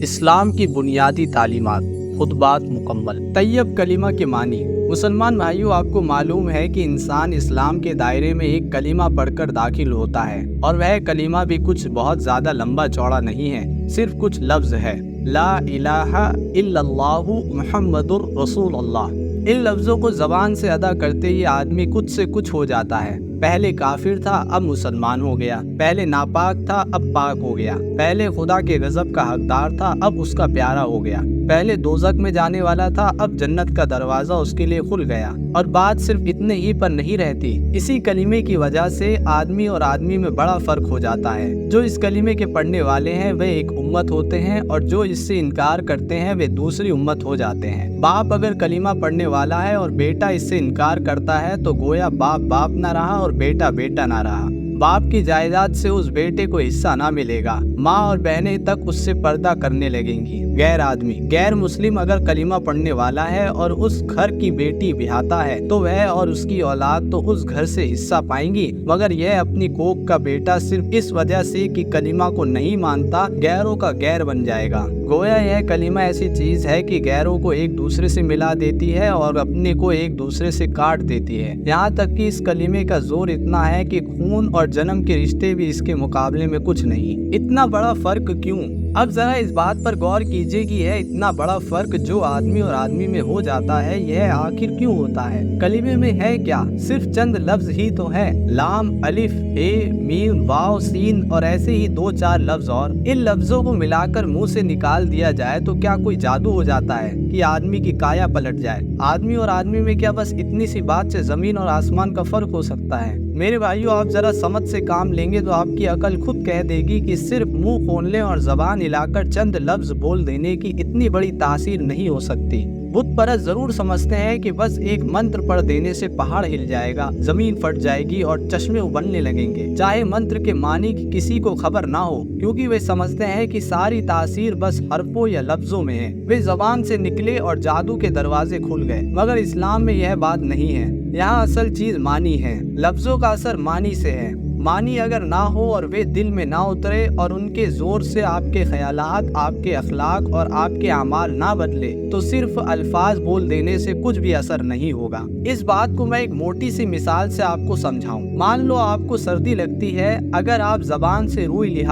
اسلام کی بنیادی تعلیمات، خطبات مکمل۔ طیب کلمہ کے معنی۔ مسلمان بھائیوں، آپ کو معلوم ہے کہ انسان اسلام کے دائرے میں ایک کلمہ پڑھ کر داخل ہوتا ہے، اور وہ کلمہ بھی کچھ بہت زیادہ لمبا چوڑا نہیں ہے، صرف کچھ لفظ ہے: لا الہ الا اللہ محمد الرسول اللہ۔ ان لفظوں کو زبان سے ادا کرتے ہی آدمی کچھ سے کچھ ہو جاتا ہے۔ پہلے کافر تھا، اب مسلمان ہو گیا۔ پہلے ناپاک تھا، اب پاک ہو گیا۔ پہلے خدا کے غضب کا حقدار تھا، اب اس کا پیارا ہو گیا۔ پہلے دوزخ میں جانے والا تھا، اب جنت کا دروازہ اس کے لیے کھل گیا۔ اور بات صرف اتنے ہی پر نہیں رہتی، اسی کلمے کی وجہ سے آدمی اور آدمی میں بڑا فرق ہو جاتا ہے۔ جو اس کلمے کے پڑھنے والے ہیں وہ ایک امت ہوتے ہیں، اور جو اس سے انکار کرتے ہیں وہ دوسری امت ہو جاتے ہیں۔ باپ اگر کلمہ پڑھنے والا ہے اور بیٹا اس سے انکار کرتا ہے تو گویا باپ باپ نہ رہا اور بیٹا بیٹا نہ رہا۔ باپ کی جائیداد سے اس بیٹے کو حصہ نہ ملے گا، ماں اور بہنیں تک اس سے پردہ کرنے لگیں گی۔ غیر آدمی، غیر مسلم اگر کلمہ پڑھنے والا ہے اور اس گھر کی بیٹی بیاہتا ہے تو وہ اور اس کی اولاد تو اس گھر سے حصہ پائیں گی، مگر یہ اپنی کوکھ کا بیٹا صرف اس وجہ سے کہ کلمہ کو نہیں مانتا غیروں کا غیر بن جائے گا۔ گویا یہ کلمہ ایسی چیز ہے کہ غیروں کو ایک دوسرے سے ملا دیتی ہے اور اپنے کو ایک دوسرے سے کاٹ دیتی ہے۔ یہاں تک کہ اس کلمے کا زور اتنا ہے کہ خون اور جنم کے رشتے بھی اس کے مقابلے میں کچھ نہیں۔ اتنا بڑا فرق کیوں؟ اب ذرا اس بات پر غور کیجئے کہ یہ اتنا بڑا فرق جو آدمی اور آدمی میں ہو جاتا ہے، یہ آخر کیوں ہوتا ہے؟ کلمے میں ہے کیا؟ صرف چند لفظ ہی تو ہے: لام، الف، اے، میم، واو، سین اور ایسے ہی دو چار لفظ اور۔ ان لفظوں کو ملا کر منہ سے نکال دیا جائے تو کیا کوئی جادو ہو جاتا ہے کہ آدمی کی کایا پلٹ جائے؟ آدمی اور آدمی میں کیا بس اتنی سی بات سے زمین اور آسمان کا فرق ہو سکتا ہے؟ میرے بھائیوں، آپ ذرا سمجھ سے کام لیں گے تو آپ کی عقل خود کہہ دے گی کہ صرف منہ کھولنے اور زبان ہلا کر چند لفظ بول دینے کی اتنی بڑی تاثیر نہیں ہو سکتی۔ بت پرست ضرور سمجھتے ہیں کہ بس ایک منتر پڑھ دینے سے پہاڑ ہل جائے گا، زمین پھٹ جائے گی اور چشمے ابلنے لگیں گے، چاہے منتر کے معنی کی کسی کو خبر نہ ہو، کیونکہ وہ سمجھتے ہیں کہ ساری تاثیر بس حرفوں یا لفظوں میں ہے۔ وہ زبان سے نکلے اور جادو کے دروازے کھل گئے، مگر اسلام میں یہ بات نہیں ہے۔ یہاں اصل چیز معنی ہے۔ لفظوں کا اثر معنی سے ہے۔ معنی اگر نہ ہو اور وہ دل میں نہ اترے اور ان کے زور سے آپ کے خیالات، آپ کے اخلاق اور آپ کے اعمال نہ بدلے تو صرف الفاظ بول دینے سے کچھ بھی اثر نہیں ہوگا۔ اس بات کو میں ایک موٹی سی مثال سے آپ کو سمجھاؤں۔ مان لو آپ کو سردی لگتی ہے، اگر آپ زبان سے روئی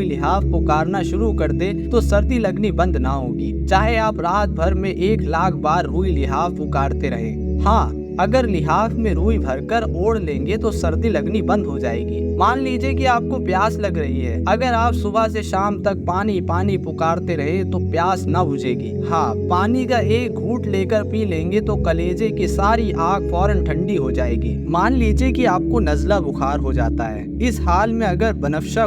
لحاف پکارنا شروع کر دے تو سردی لگنی بند نہ ہوگی، چاہے آپ رات بھر میں 1,00,000 بار روئی لحاف پکارتے رہیں۔ ہاں، اگر لحاف میں روئی بھر کر اوڑھ لیں گے تو سردی لگنی بند ہو جائے گی۔ مان لیجئے کہ آپ کو پیاس لگ رہی ہے، اگر آپ صبح سے شام تک پانی پانی پکارتے رہے تو پیاس نہ بجھے گی۔ ہاں، پانی کا ایک گھونٹ لے کر پی لیں گے تو کلیجے کی ساری آگ فوراً ٹھنڈی ہو جائے گی۔ مان لیجئے کہ آپ کو نزلہ بخار ہو جاتا ہے، اس حال میں اگر بنفشہ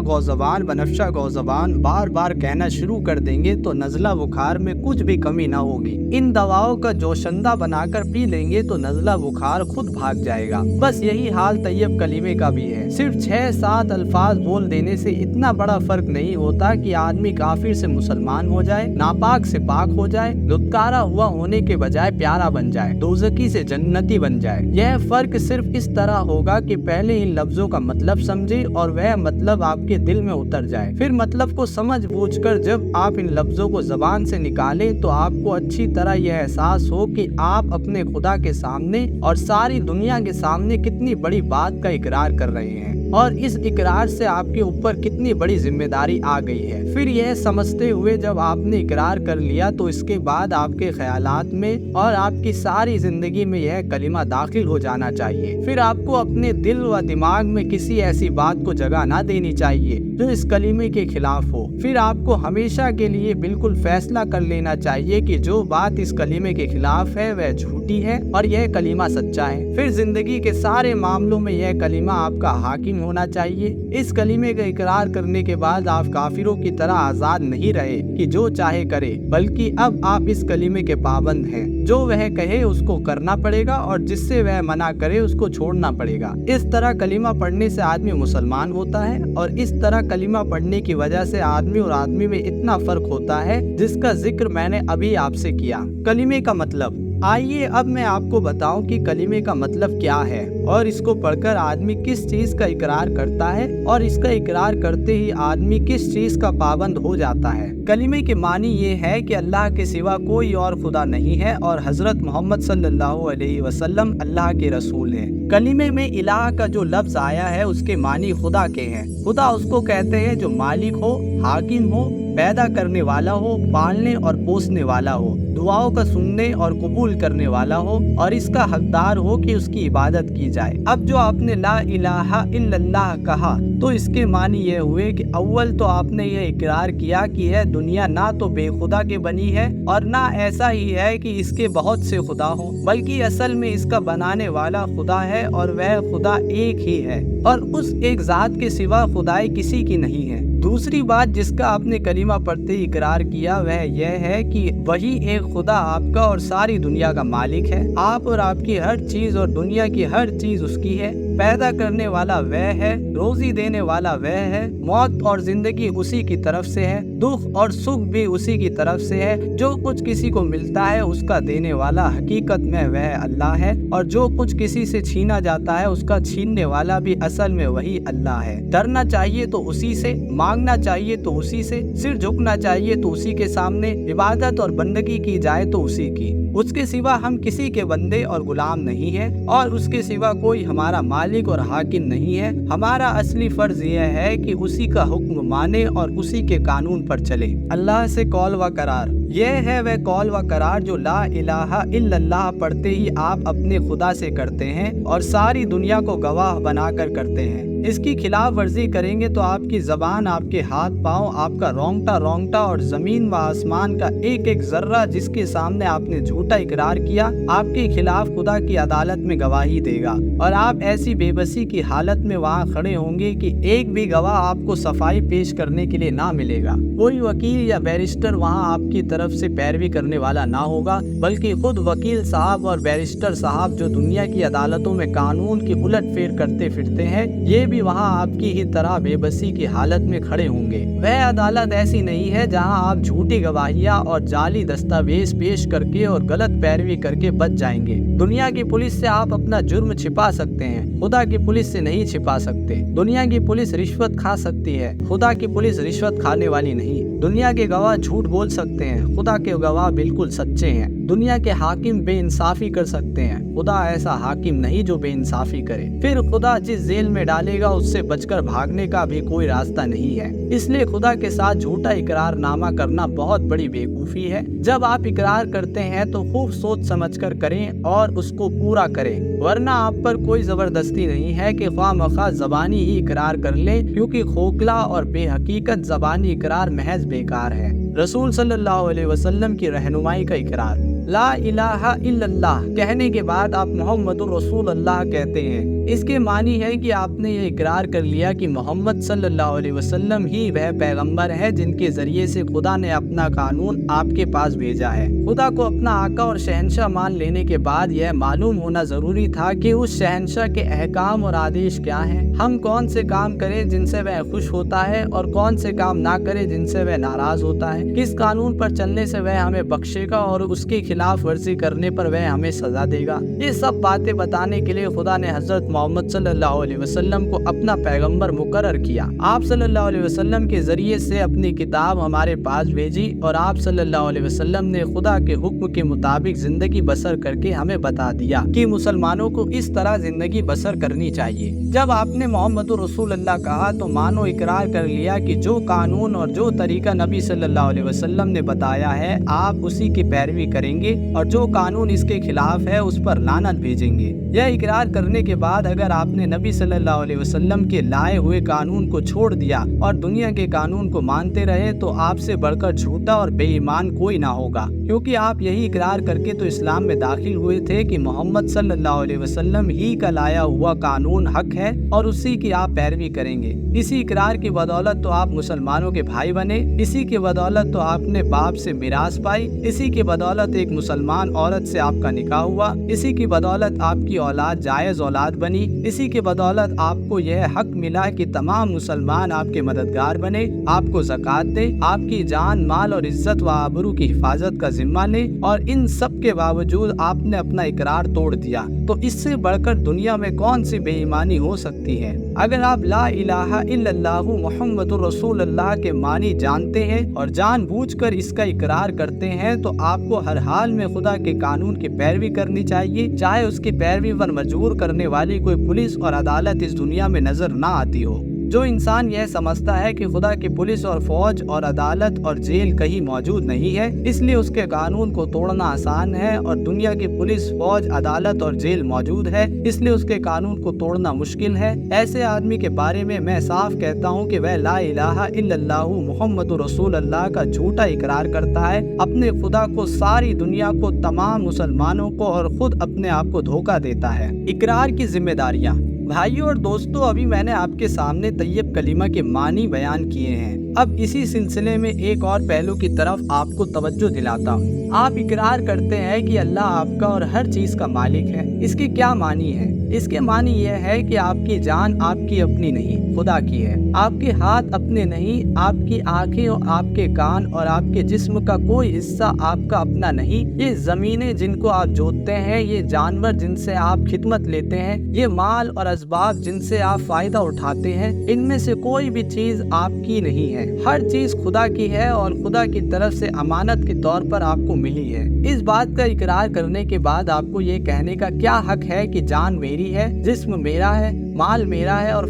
گوزبان بار بار کہنا شروع کر دیں گے تو نزلہ بخار میں کچھ بھی کمی نہ ہوگی۔ ان دواؤں کا جوشندہ بنا کر پی لیں گے تو نزلہ بخار خود بھاگ جائے گا۔ بس یہی حال طیب کلمے کا بھی ہے۔ صرف 6-7 الفاظ بول دینے سے اتنا بڑا فرق نہیں ہوتا کہ آدمی کافر سے مسلمان ہو جائے، ناپاک سے پاک ہو جائے، دھتکارا ہوا ہونے کے بجائے پیارا بن جائے، دوزخی سے جنتی بن جائے۔ یہ فرق صرف اس طرح ہوگا کہ پہلے ان لفظوں کا مطلب سمجھے اور وہ مطلب آپ کے دل میں اتر جائے۔ پھر مطلب کو سمجھ بوجھ کر جب آپ ان لفظوں کو زبان سے نکالیں تو آپ کو اچھی طرح یہ احساس ہو کہ آپ اپنے خدا کے سامنے اور ساری دنیا کے سامنے کتنی بڑی بات کا اقرار کر رہے ہیں، اور اس اقرار سے آپ کے اوپر کتنی بڑی ذمہ داری آ گئی ہے۔ پھر یہ سمجھتے ہوئے جب آپ نے اقرار کر لیا تو اس کے بعد آپ کے خیالات میں اور آپ کی ساری زندگی میں یہ کلمہ داخل ہو جانا چاہیے۔ پھر آپ کو اپنے دل و دماغ میں کسی ایسی بات کو جگہ نہ دینی چاہیے جو اس کلمے کے خلاف ہو۔ پھر آپ کو ہمیشہ کے لیے بالکل فیصلہ کر لینا چاہیے کہ جو بات اس کلمے کے خلاف ہے وہ جھوٹی ہے اور یہ کلمہ سچا ہے۔ پھر زندگی کے سارے معاملوں میں یہ کلمہ آپ کا حاکم ہونا چاہیے۔ اس کلمے کا اقرار کرنے کے بعد آپ کافروں کی طرح آزاد نہیں رہے کہ جو چاہے کرے، بلکہ اب آپ اس کلمے کے پابند ہیں۔ جو وہ کہے اس کو کرنا پڑے گا اور جس سے وہ منع کرے اس کو چھوڑنا پڑے گا۔ اس طرح کلمہ پڑھنے سے آدمی مسلمان ہوتا ہے، اور اس طرح کلمہ پڑھنے کی وجہ سے آدمی اور آدمی میں اتنا فرق ہوتا ہے جس کا ذکر میں نے ابھی آپ سے کیا۔ کلمے کا مطلب आइए अब मैं आपको बताऊं कि कलीमे का मतलब क्या है और इसको पढ़कर आदमी किस चीज का इकरार करता है और इसका इकरार करते ही आदमी किस चीज का पाबंद हो जाता है। कलीमे के मानी ये है कि अल्लाह के सिवा कोई और खुदा नहीं है और हजरत मोहम्मद सल्लल्लाहु अलैहि वसल्लम अल्लाह के रसूल हैं। कलीमे में इलाह का जो लफ्ज आया है उसके मानी खुदा के हैं। खुदा उसको कहते हैं जो मालिक हो, हाकिम हो, पैदा करने वाला हो, पालने और पोसने वाला हो, दुआओं का सुनने और कबूल करने वाला हो और इसका हकदार हो कि उसकी इबादत की जाए। अब जो आपने ला इलाहा इल्लल्लाह कहा तो इसके मानी ये हुए कि अव्वल तो आपने ये इकरार किया कि यह दुनिया ना तो बेखुदा के बनी है और ना ऐसा ही है कि इसके बहुत से खुदा हो, बल्कि असल में इसका बनाने वाला खुदा है और वह खुदा एक ही है और उस एक जात के सिवा खुदाई किसी की नहीं है। दूसरी बात जिसका आपने कलीमा पढ़ते ही इकरार किया वह यह है कि वही एक खुदा आपका और सारी दुनिया का मालिक है। आप और आपकी हर चीज और दुनिया की हर चीज उसकी है। पैदा करने वाला वह है, रोजी देने वाला वह है, मौत और जिंदगी उसी की तरफ से है, दुख और सुख भी उसी की तरफ से है। जो कुछ किसी को मिलता है उसका देने वाला हकीकत में वह अल्लाह है और जो कुछ किसी से छीना जाता है उसका छीनने वाला भी असल में वही अल्लाह है। डरना चाहिए तो उसी से, मांगना चाहिए तो उसी से, सिर झुकना चाहिए तो उसी के सामने, इबादत और बंदगी की जाए तो उसी की। उसके सिवा हम किसी के बंदे और गुलाम नहीं है और उसके सिवा कोई हमारा मालिक और हाकिम नहीं है। हमारा असली फर्ज यह है कि उसी का हुक्म माने और उसी के कानून पर चले। अल्लाह से कौल व करार, यह है वह कौल व करार जो ला इलाहा इल्लल्लाह पढ़ते ही आप अपने खुदा से करते हैं और सारी दुनिया को गवाह बनाकर करते हैं। इसकी खिलाफ वर्जी करेंगे तो आपकी जबान, आपके हाथ पांव, आपका रोंगटा और जमीन व आसमान का एक एक जर्रा जिसके सामने आपने झूठा इकरार किया आपके खिलाफ खुदा की अदालत में गवाही देगा और आप ऐसी बेबसी की हालत में वहाँ खड़े होंगे कि एक भी गवाह आपको सफाई पेश करने के लिए ना मिलेगा। कोई वकील या बैरिस्टर वहाँ आपकी तरफ से पैरवी करने वाला ना होगा, बल्कि खुद वकील साहब और बैरिस्टर साहब जो दुनिया की अदालतों में कानून की उलटफेर करते फिरते हैं, ये भी वहाँ आपकी ही तरह बेबसी की हालत में खड़े होंगे। वह अदालत ऐसी नहीं है जहाँ आप झूठी गवाहियाँ और जाली दस्तावेज पेश करके और गलत पैरवी करके बच जाएंगे। दुनिया की पुलिस से आप अपना जुर्म छिपा सकते हैं, खुदा की पुलिस से नहीं छिपा सकते। दुनिया की पुलिस रिश्वत खा सकती है, खुदा की पुलिस रिश्वत खाने वाली नहीं। दुनिया के गवाह झूठ बोल सकते हैं, खुदा के गवाह बिल्कुल सच्चे हैं। दुनिया के हाकिम बेइंसाफी कर सकते हैं, खुदा ऐसा हाकिम नहीं जो बेइंसाफी करे। फिर खुदा जिस जेल में डालेगा उससे बचकर भागने का भी कोई रास्ता नहीं है। इसलिए खुदा के साथ झूठा इकरारनामा करना बहुत बड़ी बेवकूफी है। जब आप इकरार करते हैं तो खूब सोच समझकर करें और उसको पूरा करें, वरना आप पर कोई जबरदस्ती नहीं है कि ख्वामख्वाह ज़बानी ही इकरार कर लें, क्योंकि खोखला और बेहकीकत ज़बानी इकरार महज बेकार है। रसूल सल्लल्लाहु अलैहि वसल्लम की रहनुमाई का इकरार, ला इलाहा इल्लल्लाह कहने के बाद आप मोहम्मदुर रसूल अल्लाह कहते हैं। इसके मानी है कि आपने ये इकरार कर लिया कि मोहम्मद सल्लल्लाहु अलैहि वसल्लम ही वह पैगंबर है जिनके जरिए से खुदा ने अपना कानून आपके पास भेजा है। खुदा को अपना आका और शहंशाह मान लेने के बाद यह मालूम होना जरूरी था कि उस शहंशाह के अहकाम और आदेश क्या हैं। हम कौन से काम करें जिनसे वह खुश होता है और कौन से काम ना करें जिनसे वह नाराज होता है। किस कानून पर चलने से वह हमें बख्शेगा और उसकी खिलाफ वर्जी करने पर वह हमें सजा देगा। ये सब बातें बताने के लिए खुदा ने हजरत मोहम्मद सल्लल्लाहु अलैहि वसल्लम को अपना पैगंबर मुकर्रर किया। आप सल्लल्लाहु अलैहि वसल्लम के जरिए से अपनी किताब हमारे पास भेजी और आप सल्लल्लाहु अलैहि वसल्लम ने खुदा के हुक्म के मुताबिक जिंदगी बसर करके हमें बता दिया कि मुसलमानों को इस तरह जिंदगी बसर करनी चाहिए। जब आपने मोहम्मदुर रसूल अल्लाह कहा तो मानो इकरार कर लिया कि जो कानून और जो तरीका नबी सल्लल्लाहु अलैहि वसल्लम ने बताया है आप उसी की पैरवी करेंगे और जो कानून इसके खिलाफ है उस पर लानत भेजेंगे। यह इकरार करने के बाद अगर आपने नबी सल्लल्लाहु अलैहि वसल्लम के लाए हुए कानून को छोड़ दिया और दुनिया के कानून को मानते रहे तो आपसे बढ़कर झूठा और बेईमान कोई ना होगा, क्योंकि आप यही इकरार करके तो इस्लाम में दाखिल हुए थे कि मोहम्मद सल्लल्लाहु अलैहि वसल्लम ही का लाया हुआ कानून हक है और उसी की आप पैरवी करेंगे। इसी इकरार की बदौलत तो आप मुसलमानों के भाई बने, इसी की बदौलत तो आपने बाप से मिरास पाई, इसी की बदौलत एक मुसलमान औरत से आपका निकाह हुआ, इसी की बदौलत आपकी औलाद जायज़ औलाद बनी, इसी की बदौलत आपको यह हक मिला कि तमाम मुसलमान आपके मददगार बने, आपको ज़कात दे, आपकी जान माल और इज्जत व आबरू की हिफाजत का जिम्मा ले, और इन सब के बावजूद आपने अपना इकरार तोड़ दिया। तो इससे बढ़कर दुनिया में कौन सी बेईमानी हो सकती है? अगर आप ला इलाहा इल्लल्लाहु मुहम्मदुर रसूलुल्लाह के मानी जानते हैं और जानबूझकर इसका इकरार करते हैं तो आपको हर हाल में खुदा के कानून की पैरवी करनी चाहिए, चाहे उसकी पैरवी पर मजबूर करने वाली कोई पुलिस और अदालत इस दुनिया में नजर ना आती हो। जो इंसान यह समझता है कि खुदा की पुलिस और फौज और अदालत और जेल कहीं मौजूद नहीं है, इसलिए उसके कानून को तोड़ना आसान है, और दुनिया की पुलिस फौज अदालत और जेल मौजूद है, इसलिए उसके कानून को तोड़ना मुश्किल है, ऐसे आदमी के बारे में मैं साफ कहता हूँ कि वह ला इलाहा इल्लल्लाहु मुहम्मदुर रसूलुल्लाह का झूठा इकरार करता है, अपने खुदा को, सारी दुनिया को, तमाम मुसलमानों को और खुद अपने आप को धोखा देता है। इकरार की जिम्मेदारियाँ। भाइयों और दोस्तों, अभी मैंने आपके सामने तैयब कलीमा के मानी बयान किए हैं। अब इसी सिलसिले में एक और पहलू की तरफ आपको तवज्जो दिलाता हूँ। आप इकरार करते हैं कि अल्लाह आपका और हर चीज का मालिक है। इसके क्या मानी है? इसके मानी यह है कि आपकी जान आपकी अपनी नहीं, खुदा की है। आपके हाथ अपने नहीं, आपकी आंखें और आपके कान और आपके जिस्म का कोई हिस्सा आपका अपना नहीं। ये जमीनें जिनको आप जोतते हैं, ये जानवर जिनसे आप खिदमत लेते हैं, ये माल और असबाब जिनसे आप फायदा उठाते हैं, इनमें से कोई भी चीज आपकी नहीं है। हर चीज खुदा की है और खुदा की तरफ से अमानत के तौर पर आपको मिली है। इस बात का इकरार करने के बाद आपको ये कहने का क्या हक है कि जान मेरी है, जिस्म मेरा है, माल मेरा है और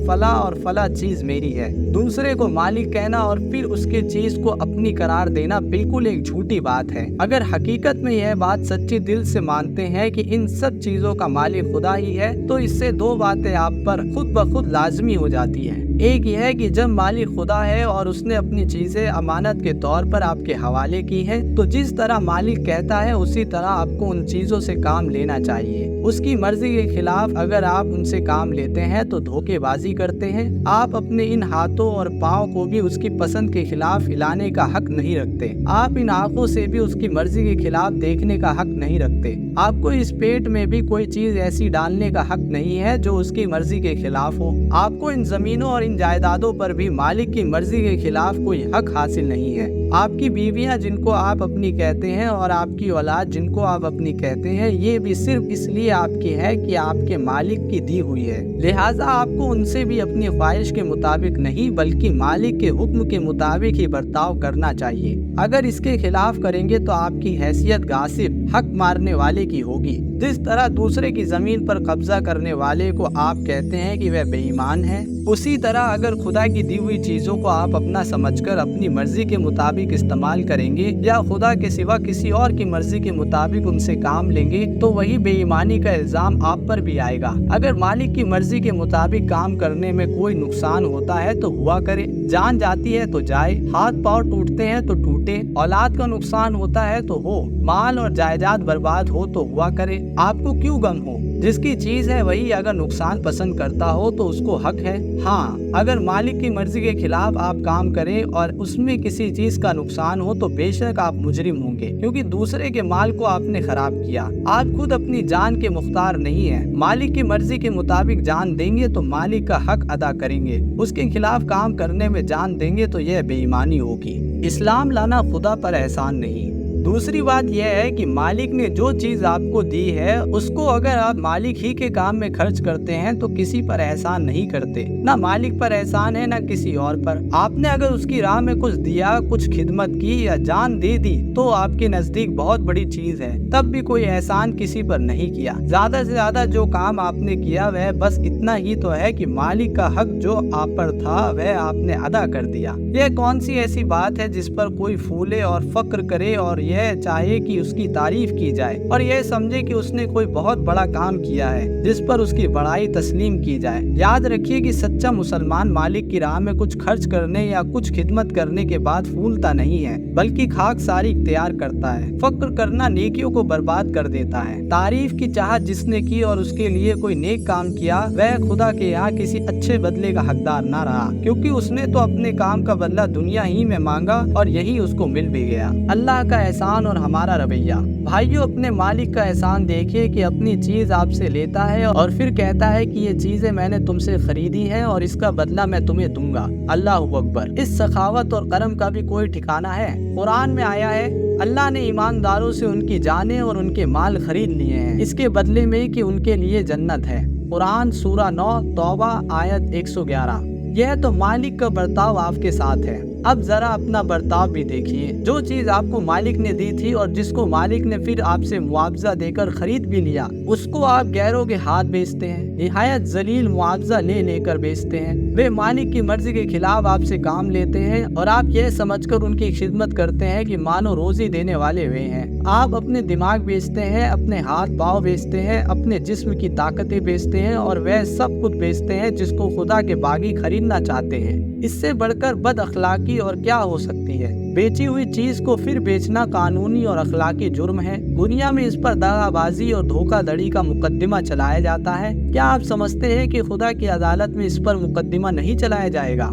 फला चीज मेरी है? दूसरे को मालिक कहना और फिर उसके चीज को अपनी करार देना बिल्कुल एक झूठी बात है। अगर हकीकत में यह बात सच्ची दिल से मानते हैं कि इन सब चीजों का मालिक खुदा ही है, तो इससे दो बातें आप पर खुद ब खुद लाजमी हो जाती हैं। एक यह है कि जब मालिक खुदा है और उसने अपनी चीजें अमानत के तौर पर आपके हवाले की हैं, तो जिस तरह मालिक कहता है उसी तरह आपको उन चीजों से काम लेना चाहिए। उसकी मर्जी के खिलाफ अगर आप उनसे काम लेते हैं तो धोखेबाजी करते हैं। आप अपने इन हाथों और पाँव को भी उसकी पसंद के खिलाफ हिलाने का हक नहीं रखते। आप इन आंखों से भी उसकी मर्जी के खिलाफ देखने का हक नहीं रखते। आपको इस पेट में भी कोई चीज ऐसी डालने का हक नहीं है जो उसकी मर्जी के खिलाफ हो। आपको इन जमीनों और इन जायदादों पर भी मालिक की मर्जी के खिलाफ कोई हक हासिल नहीं है। आपकी बीवियां जिनको आप अपनी कहते हैं और आपकी औलाद जिनको आप अपनी कहते हैं, ये भी सिर्फ इसलिए आपकी है कि आपके मालिक की दी हुई है। लिहाजा आपको उनसे भी अपनी ख्वाहिश के मुताबिक नहीं बल्कि मालिक के हुक्म के मुताबिक ही बर्ताव करना चाहिए। अगर इसके खिलाफ करेंगे तो आपकी हैसियत गासिब, हक मारने वाले की होगी। जिस तरह दूसरे की जमीन पर कब्जा करने वाले को आप कहते हैं कि वह बेईमान है, उसी तरह अगर खुदा की दी हुई चीजों को आप अपना समझकर अपनी मर्जी के मुताबिक इस्तेमाल करेंगे या खुदा के सिवा किसी और की मर्जी के मुताबिक उनसे काम लेंगे, तो वही बेईमानी का इल्जाम आप पर भी आएगा। अगर मालिक की मर्जी के मुताबिक काम करने में कोई नुकसान होता है तो हुआ करे, जान जाती है तो जाए, हाथ पाँव टूटते हैं तो टूटे, औलाद का नुकसान होता है तो हो, माल और जायदाद बर्बाद हो तो हुआ करे, आपको क्यों गम हो? जिसकी चीज है वही अगर नुकसान पसंद करता हो तो उसको हक है। हाँ, अगर मालिक की मर्जी के खिलाफ आप काम करें और उसमें किसी चीज का नुकसान हो तो बेशक आप मुजरिम होंगे, क्योंकि दूसरे के माल को आपने खराब किया। आप खुद अपनी जान के मुख्तार नहीं है। मालिक की मर्जी के मुताबिक जान देंगे तो मालिक का हक अदा करेंगे, उसके खिलाफ काम करने में जान देंगे तो यह बेईमानी होगी। इस्लाम लाना खुदा पर एहसान नहीं। दूसरी बात यह है कि मालिक ने जो चीज आपको दी है उसको अगर आप मालिक ही के काम में खर्च करते हैं तो किसी पर एहसान नहीं करते। ना मालिक पर एहसान है ना किसी और पर। आपने अगर उसकी राह में कुछ दिया, कुछ खिदमत की या जान दे दी तो आपके नजदीक बहुत बड़ी चीज है, तब भी कोई एहसान किसी पर नहीं किया। ज्यादा से ज्यादा जो काम आपने किया वह बस इतना ही तो है कि मालिक का हक जो आप पर था वह आपने अदा कर दिया। यह कौन सी ऐसी बात है जिस पर कोई फूले और फक्र करे और यह चाहे कि उसकी तारीफ की जाए और यह समझे कि उसने कोई बहुत बड़ा काम किया है जिस पर उसकी बड़ाई तस्लीम की जाए। याद रखिए कि सच्चा मुसलमान मालिक की राह में कुछ खर्च करने या कुछ खिदमत करने के बाद फूलता नहीं है, बल्कि खाकसारी इख्तियार करता है। फक्र करना नेकियों को बर्बाद कर देता है। तारीफ की चाहत जिसने की और उसके लिए कोई नेक काम किया वह खुदा के यहाँ किसी अच्छे बदले का हकदार ना रहा, क्योंकि उसने तो अपने काम का बदला दुनिया ही में मांगा और यही उसको मिल भी गया। अल्लाह का एहसान احسان اور ہمارا رویہ۔ بھائیو، اپنے مالک کا احسان دیکھیے کہ اپنی چیز آپ سے لیتا ہے اور پھر کہتا ہے کہ یہ چیزیں میں نے تم سے خریدی ہیں اور اس کا بدلہ میں تمہیں دوں گا۔ اللہ اکبر! اس سخاوت اور کرم کا بھی کوئی ٹھکانہ ہے؟ قرآن میں آیا ہے، اللہ نے ایمانداروں سے ان کی جانیں اور ان کے مال خرید لیے ہیں، اس کے بدلے میں کہ ان کے لیے جنت ہے۔ قرآن سورہ 9 توبہ آیت 111۔ یہ تو مالک کا برتاؤ آپ کے ساتھ ہے۔ اب ذرا اپنا برتاؤ بھی دیکھیے۔ جو چیز آپ کو مالک نے دی تھی اور جس کو مالک نے پھر آپ سے معاوضہ دے کر خرید بھی لیا، اس کو آپ غیروں کے ہاتھ بیچتے ہیں، نہایت ذلیل معاوضہ لے کر بیچتے ہیں۔ وہ مالک کی مرضی کے خلاف آپ سے کام لیتے ہیں اور آپ یہ سمجھ کر ان کی خدمت کرتے ہیں کہ مانو روزی دینے والے وہ ہیں۔ آپ اپنے دماغ بیچتے ہیں، اپنے ہاتھ پاؤں بیچتے ہیں، اپنے جسم کی طاقتیں بیچتے ہیں اور وہ سب کچھ بیچتے ہیں جس کو خدا کے باغی خریدنا چاہتے ہیں۔ اس سے بڑھ کر بد اخلاقی اور کیا ہو سکتی ہے؟ بیچی ہوئی چیز کو پھر بیچنا قانونی اور اخلاقی جرم ہے۔ دنیا میں اس پر دغا بازی اور دھوکہ دڑی کا مقدمہ چلایا جاتا ہے۔ کیا آپ سمجھتے ہیں کہ خدا کی عدالت میں اس پر مقدمہ نہیں چلایا جائے گا؟